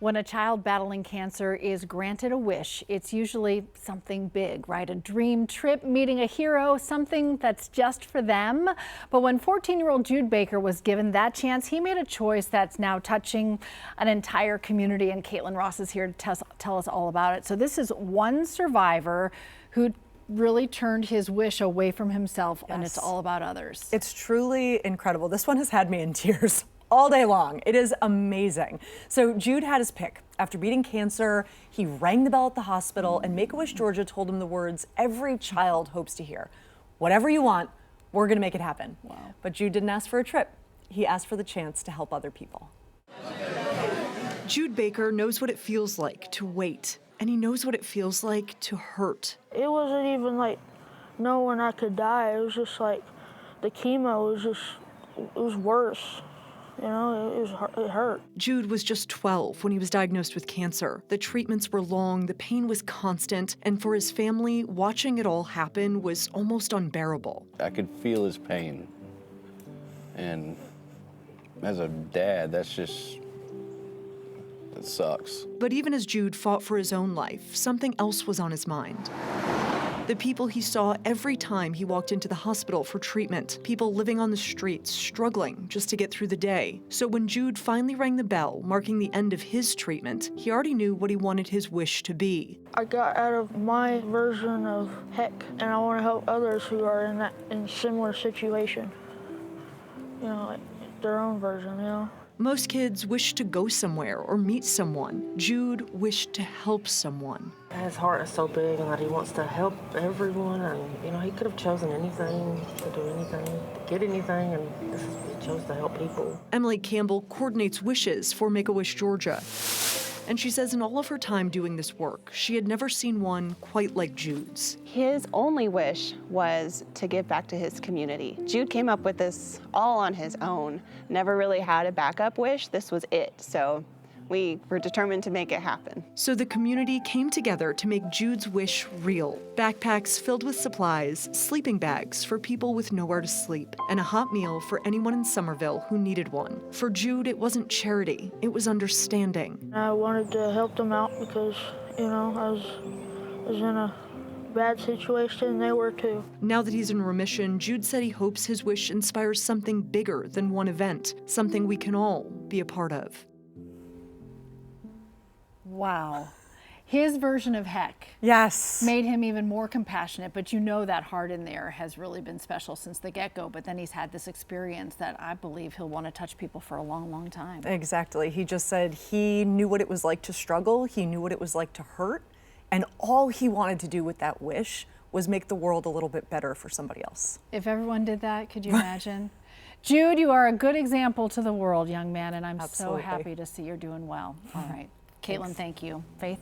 When a child battling cancer is granted a wish, it's usually something big, right? A dream trip, meeting a hero, something that's just for them. But when 14-year-old Jude Baker was given that chance, he made a choice that's now touching an entire community. And Caitlin Ross is here to tell us all about it. So this is one survivor who really turned his wish away from himself, and it's all about others. It's truly incredible. This one has had me in tears all day long. It is amazing. So Jude had his pick. After beating cancer, he rang the bell at the hospital, and Make-A-Wish Georgia told him the words every child hopes to hear. Whatever you want, we're gonna make it happen. Wow. But Jude didn't ask for a trip. He asked for the chance to help other people. Jude Baker knows what it feels like to wait, and he knows what it feels like to hurt. It wasn't even like knowing I could die. It was just like the chemo it was worse. You know, it hurt. Jude was just 12 when he was diagnosed with cancer. The treatments were long, the pain was constant, and for his family, watching it all happen was almost unbearable. I could feel his pain. And as a dad, that sucks. But even as Jude fought for his own life, something else was on his mind. The people he saw every time he walked into the hospital for treatment, people living on the streets, struggling just to get through the day. So when Jude finally rang the bell, marking the end of his treatment, he already knew what he wanted his wish to be. I got out of my version of heck, and I want to help others who are in similar situation. You know, like their own version, you know. Most kids wish to go somewhere or meet someone. Jude wished to help someone. His heart is so big and that he wants to help everyone, and you know, he could have chosen anything, to do anything, to get anything, and he chose to help people. Emily Campbell coordinates wishes for Make-A-Wish Georgia. And she says in all of her time doing this work, she had never seen one quite like Jude's. His only wish was to give back to his community. Jude came up with this all on his own, never really had a backup wish. This was it. So we were determined to make it happen. So the community came together to make Jude's wish real. Backpacks filled with supplies, sleeping bags for people with nowhere to sleep, and a hot meal for anyone in Somerville who needed one. For Jude, it wasn't charity, it was understanding. I wanted to help them out because, you know, I was in a bad situation, and they were too. Now that he's in remission, Jude said he hopes his wish inspires something bigger than one event, something we can all be a part of. Wow. His version of heck made him even more compassionate, but you know that heart in there has really been special since the get-go. But then he's had this experience that I believe he'll want to touch people for a long, long time. Exactly. He just said he knew what it was like to struggle. He knew what it was like to hurt. And all he wanted to do with that wish was make the world a little bit better for somebody else. If everyone did that, could you imagine? Jude, you are a good example to the world, young man, and I'm so happy to see you're doing well. All right. Caitlin, thank you. Faith?